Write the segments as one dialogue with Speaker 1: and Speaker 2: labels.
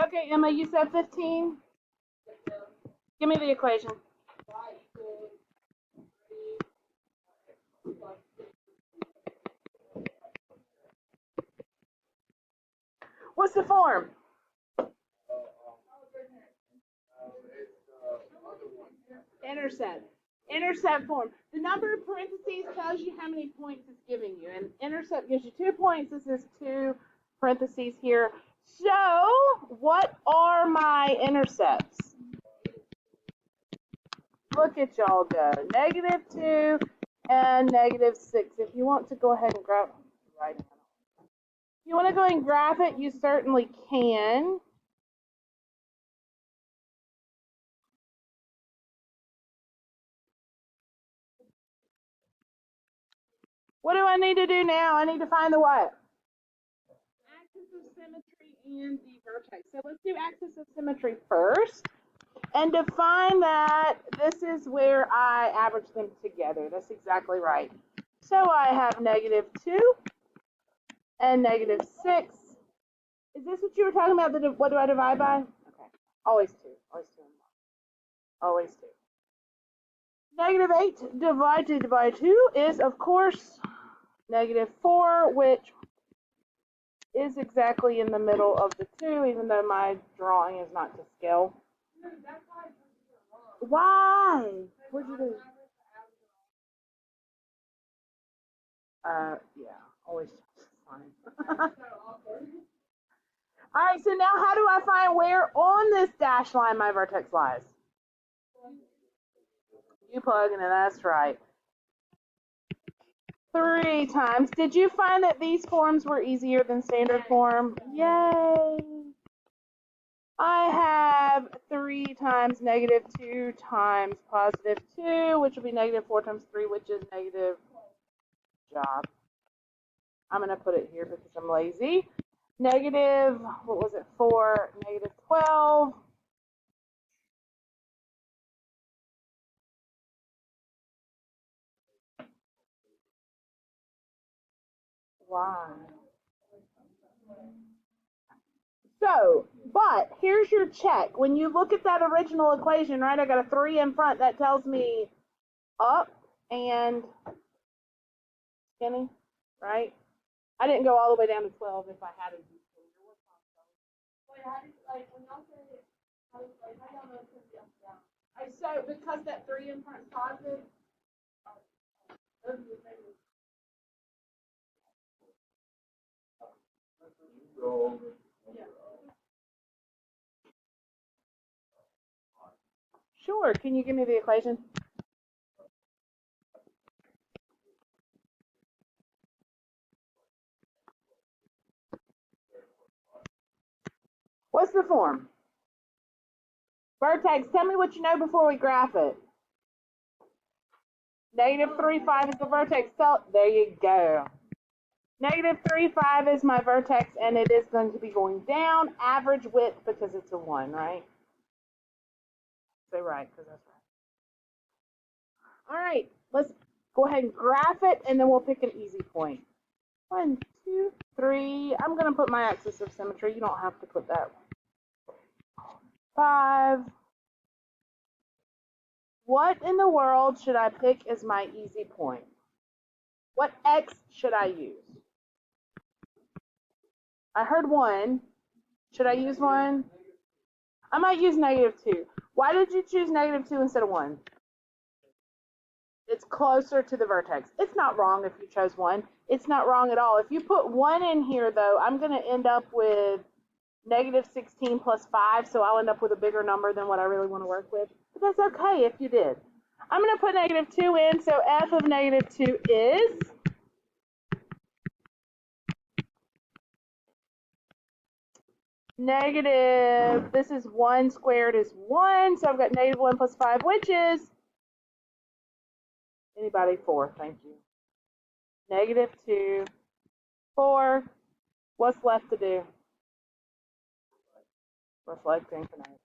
Speaker 1: Okay, Emma, you said 15? Give me the equation. What's the form? Intercept. Intercept form. The number of parentheses tells you how many points it's giving you. And intercept gives you 2 points. This is 2 parentheses here. So, what are my intercepts? Look at y'all go. -2 and -6. If you want to go ahead and grab right now. If you want to go and graph it, you certainly can. What do I need to do now? I need to find the what? Axis of symmetry and the vertex. So let's do axis of symmetry first. And define that this is where I average them together. That's exactly right. So I have -2 and -6. Is this what you were talking about? What do I divide by? Okay. Always 2. Always 2. Always 2. -8 divided by 2 is, of course, -4, which is exactly in the middle of the 2, even though my drawing is not to scale. Why? What'd you do? Yeah, always fine. All right, so now how do I find where on this dashed line my vertex lies? You plug in, and that's right. 3 times. Did you find that these forms were easier than standard form? Yay! I have 3 times -2 times +2, which will be -4 times 3, which is negative. Job. I'm going to put it here because I'm lazy. Negative, what was it, 4, -12. Why? So, but here's your check. When you look at that original equation, right, I got a 3 in front. That tells me up and skinny, right? I didn't go all the way down to 12 if I had to. So because that 3 in front is positive. Sure. Can you give me the equation? What's the form? Vertex, tell me what you know before we graph it. -3, 5 is the vertex. So there you go. -3, 5 is my vertex, and it is going to be going down. Average width because it's a 1, right? Say right, because that's right. All right, let's go ahead and graph it, and then we'll pick an easy point. 1, 2, 3. I'm going to put my axis of symmetry. You don't have to put that. 5. What in the world should I pick as my easy point? What x should I use? I heard 1. Should I use 1? I might use -2. Why did you choose -2 instead of 1? It's closer to the vertex. It's not wrong if you chose 1. It's not wrong at all. If you put 1 in here, though, I'm going to end up with -16 plus 5, so I'll end up with a bigger number than what I really want to work with. But that's okay if you did. I'm going to put -2 in, so f of -2 is negative, this is 1 squared is 1, so I've got -1 plus 5, which is, anybody, 4, thank you. -2, 4, what's left to do? Reflect infinite.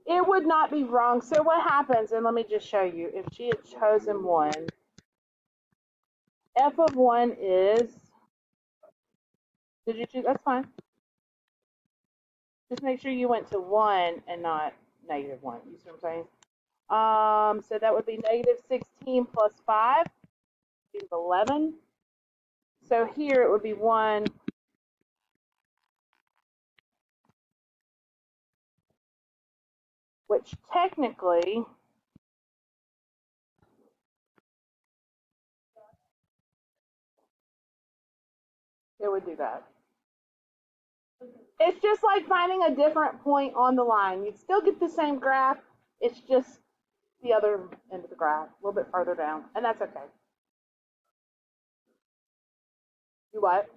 Speaker 1: it would not be wrong. So what happens, and let me just show you, if she had chosen 1, f of 1 is, did you choose, that's fine. Just make sure you went to 1 and not negative 1. You see what I'm saying? So that would be negative 16 plus 5 is 11. So here it would be 1, which technically it would do that. It's just like finding a different point on the line. You'd still get the same graph. It's just the other end of the graph, a little bit further down, and that's okay. You what?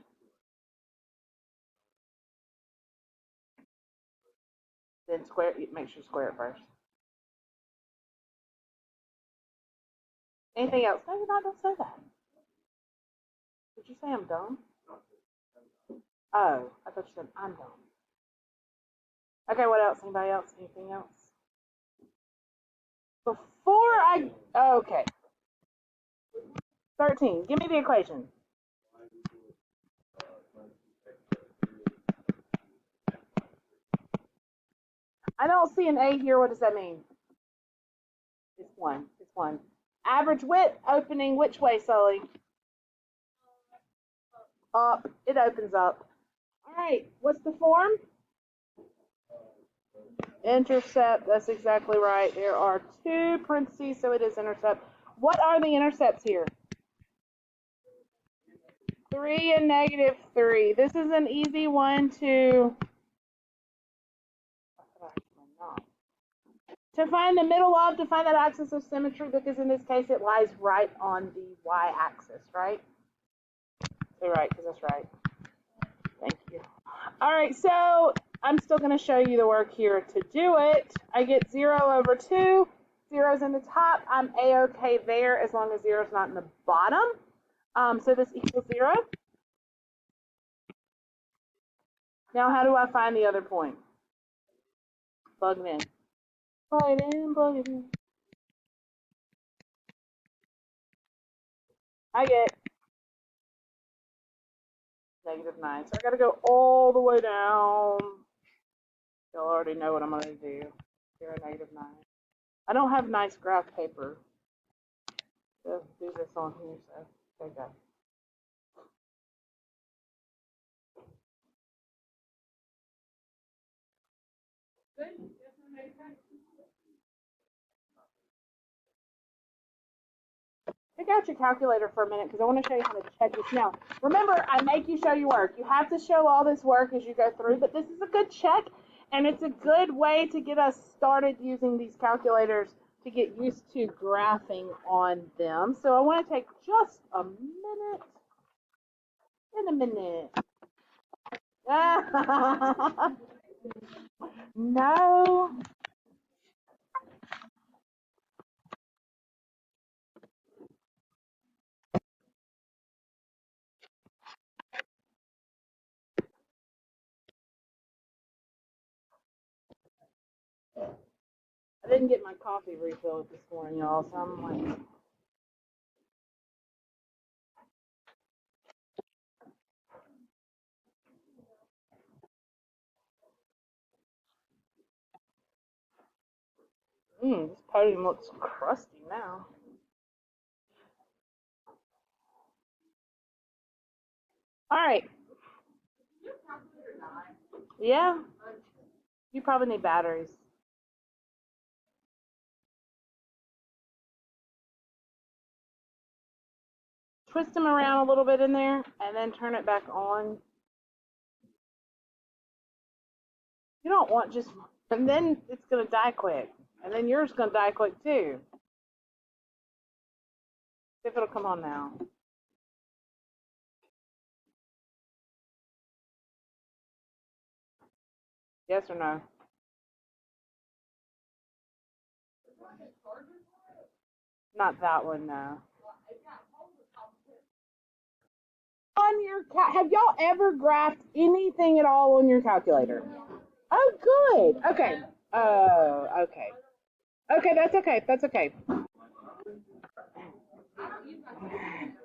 Speaker 1: Then square. Make sure you square it first. Anything else? No, you're not. Don't say that. Did you say I'm dumb? Oh, I thought you said I'm dumb. Okay, what else? Anybody else? Anything else? Before I, okay. 13, give me the equation. I don't see an A here. What does that mean? It's 1. It's 1. Average width opening which way, Sully? Up. It opens up. All right. What's the form? Intercept. That's exactly right. There are 2 parentheses, so it is intercept. What are the intercepts here? 3 and negative 3. This is an easy one to find the middle of, to find that axis of symmetry, because in this case it lies right on the y-axis, right? Say right, because that's right. Thank you. All right, so I'm still going to show you the work here to do it. I get 0 over 2. 0's in the top. I'm A-okay there as long as 0's not in the bottom. So this equals 0. Now how do I find the other point? Plug it in. Plug it in, plug it in. I get negative 9. So I got to go all the way down. You'll already know what I'm going to do. 0, negative 9. I don't have nice graph paper to do this on here, so there you go. Good. Take out your calculator for a minute because I want to show you how to check this. Now, remember, I make you show your work. You have to show all this work as you go through, but this is a good check, and it's a good way to get us started using these calculators to get used to graphing on them. So I want to take just a minute. In a minute. No. I didn't get my coffee refilled this morning, y'all, so I'm like, this podium looks crusty now. All right. Yeah. You probably need batteries. Twist them around a little bit in there and then turn it back on. You don't want just, and then it's going to die quick. And then yours is going to die quick too. See if it'll come on now. Yes or no? Not that one, no. On your have y'all ever graphed anything at all on your calculator? Oh, good. Okay. Oh, okay. Okay, that's okay. That's okay.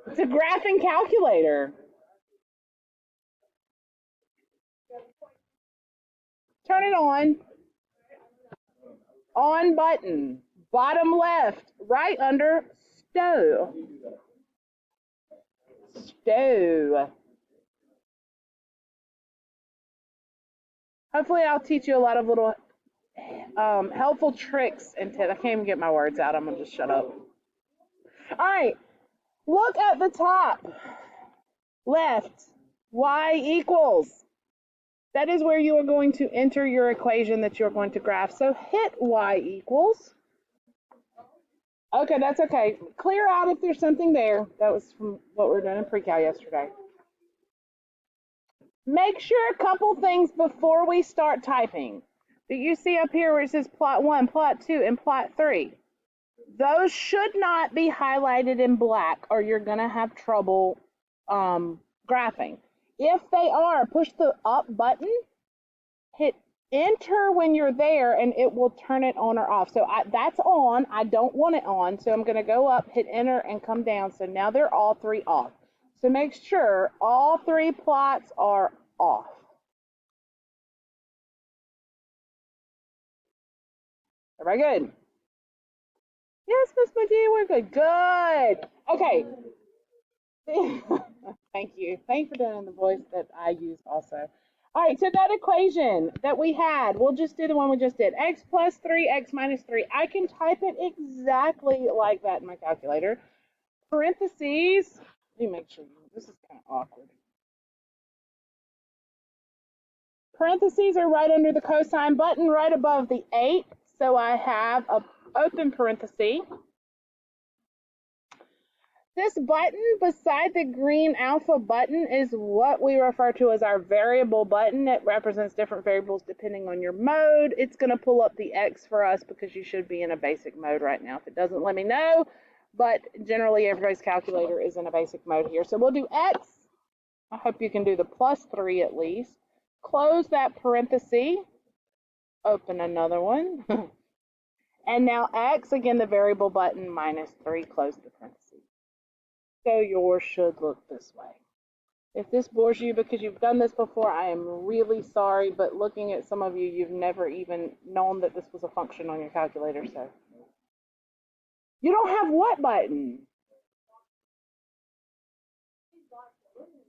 Speaker 1: It's a graphing calculator. Turn it on. On button. Bottom left. Right under stove. Stove. Hopefully I'll teach you a lot of little helpful tricks and tips. I can't even get my words out. I'm going to just shut up. All right. Look at the top left. Y equals. That is where you are going to enter your equation that you're going to graph. So hit y equals. Okay, that's okay. Clear out if there's something there. That was from what we were doing in pre-cal yesterday. Make sure a couple things before we start typing. Do you see up here where it says plot 1, plot 2, and plot 3? Those should not be highlighted in black or you're going to have trouble graphing. If they are, push the up button, hit enter when you're there, and it will turn it on or off. So that's on. I don't want it on, so I'm going to go up, hit enter, and come down. So now they're all three off. So make sure all three plots are off. Everybody good? Yes, Miss McGee, we're good. Good. Okay. Thank you. Thanks for doing the voice that I use also. All right, so that equation that we had, we'll just do the one we just did. X plus 3, x minus 3. I can type it exactly like that in my calculator. Parentheses. Let me make sure. This is kind of awkward. Parentheses are right under the cosine button, right above the 8. So I have a open parenthesis. This button beside the green alpha button is what we refer to as our variable button. It represents different variables depending on your mode. It's going to pull up the X for us because you should be in a basic mode right now. If it doesn't, let me know. But generally, everybody's calculator is in a basic mode here. So we'll do X. I hope you can do the plus 3 at least. Close that parenthesis. Open another one. And now X, again, the variable button, minus 3. Close the parenthesis. So yours should look this way. If this bores you because you've done this before, I am really sorry, but looking at some of you, you've never even known that this was a function on your calculator, so. You don't have what button?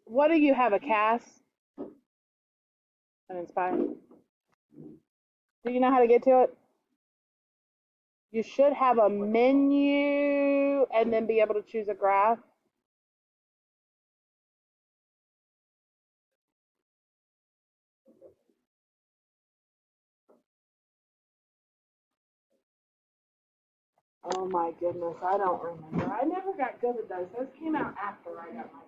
Speaker 1: What do you have, a CAS? An Inspire? Do you know how to get to it? You should have a menu and then be able to choose a graph. Oh my goodness, I don't remember. I never got good at those. Those came out after I got my.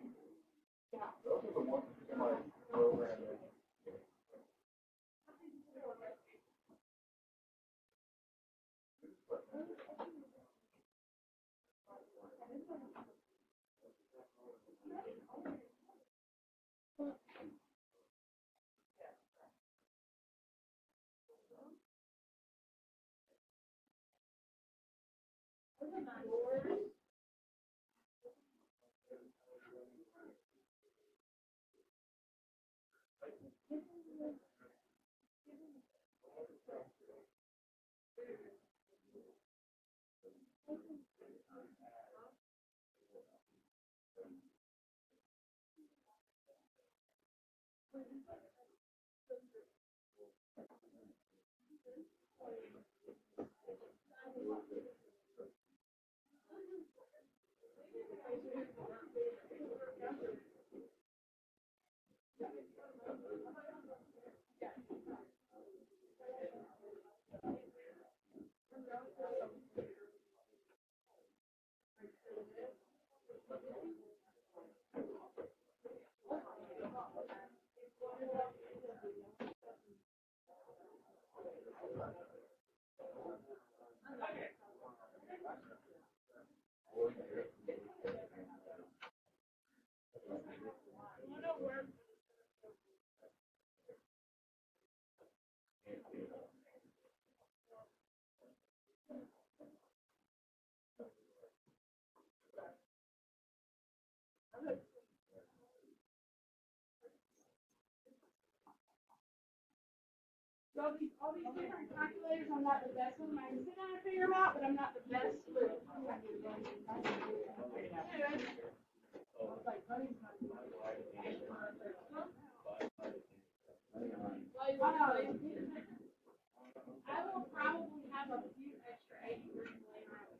Speaker 1: So all these different calculators, I'm not the best with them. I can sit down and figure them out, but I'm not the best with I will probably have a few extra 83s later on.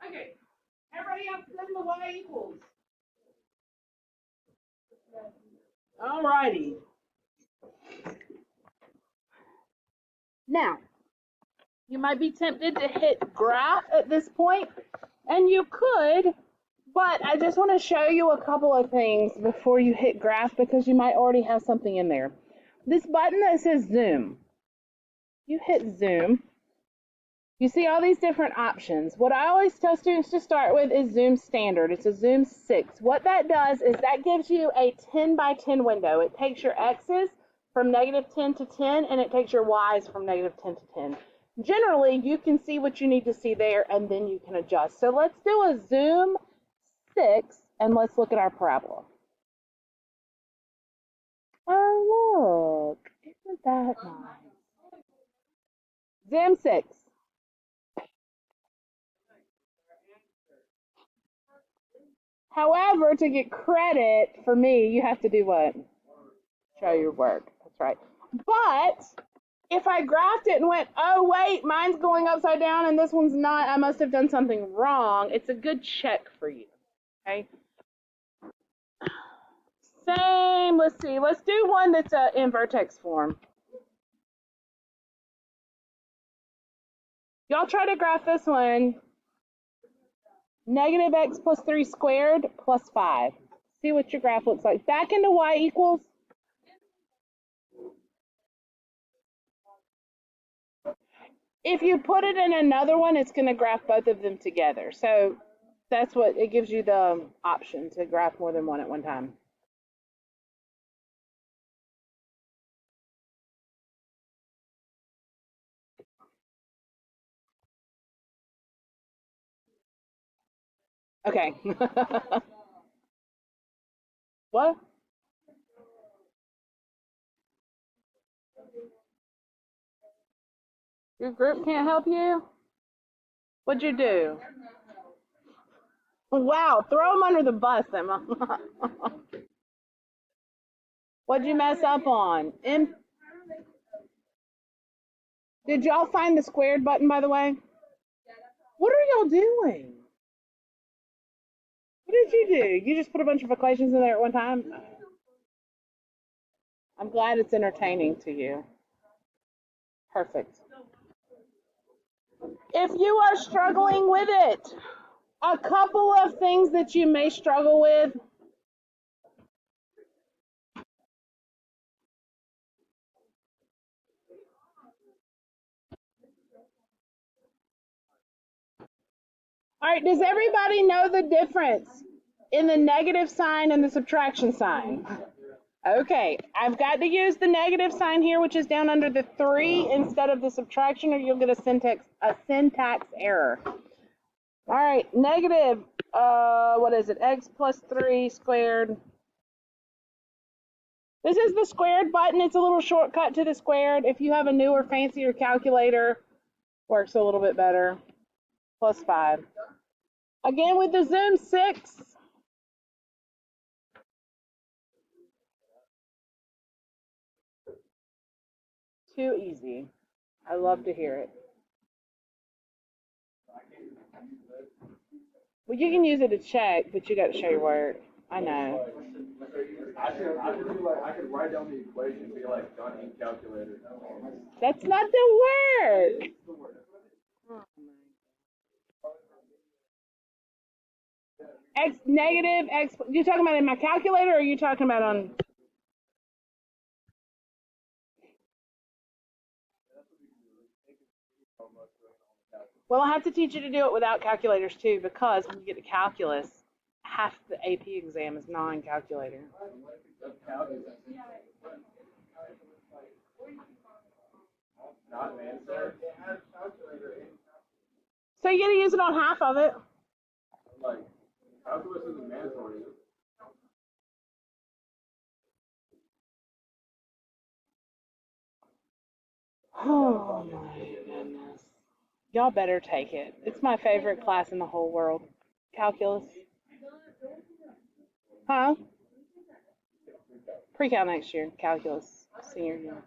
Speaker 1: Okay, everybody else send the y equals. All righty. Now, you might be tempted to hit graph at this point, and you could, but I just want to show you a couple of things before you hit graph because you might already have something in there. This button that says zoom, you hit zoom. You see all these different options. What I always tell students to start with is zoom standard. It's a zoom 6. What that does is that gives you a 10 by 10 window. It takes your x's from -10 to 10 and it takes your y's from -10 to 10. Generally, you can see what you need to see there and then you can adjust. So let's do a zoom 6 and let's look at our parabola. Oh, look. Isn't that nice? Zoom 6. However, to get credit for me, you have to do what? Show your work. That's right. But if I graphed it and went, oh, wait, mine's going upside down and this one's not, I must have done something wrong, it's a good check for you. Okay? Same, let's see. Let's do one that's in vertex form. Y'all try to graph this one. Negative x plus 3 squared plus 5. See what your graph looks like. Back into y equals. If you put it in another one, it's going to graph both of them together. So that's what it gives you the option to graph more than one at one time. Okay. What? Your group can't help you? What'd you do? Wow, throw them under the bus, Emma. What'd you mess up on? Did y'all find the squared button, by the way? What are y'all doing? What did you do? You just put a bunch of equations in there at one time? I'm glad it's entertaining to you. Perfect. If you are struggling with it, a couple of things that you may struggle with. All right, does everybody know the difference in the negative sign and the subtraction sign? Okay, I've got to use the negative sign here, which is down under the 3 instead of the subtraction, or you'll get a syntax error. All right, negative, what is it? X plus 3 squared. This is the squared button. It's a little shortcut to the squared. If you have a newer, fancier calculator, works a little bit better. Plus 5. Again with the zoom 6. Too easy. I love to hear it. Well, you can use it to check, but you got to show your work. I know.
Speaker 2: I could write down the equation and be like, done in calculator.
Speaker 1: That's not the word. X negative X. You talking about in my calculator, or are you talking about on? Well, I have to teach you to do it without calculators too, because when you get to calculus, half the AP exam is non-calculator. So you get to use it on half of it.
Speaker 2: Like, calculus isn't mandatory.
Speaker 1: Oh my goodness. Y'all better take it. It's my favorite class in the whole world. Calculus. Huh? Pre-cal next year. Calculus. Senior year.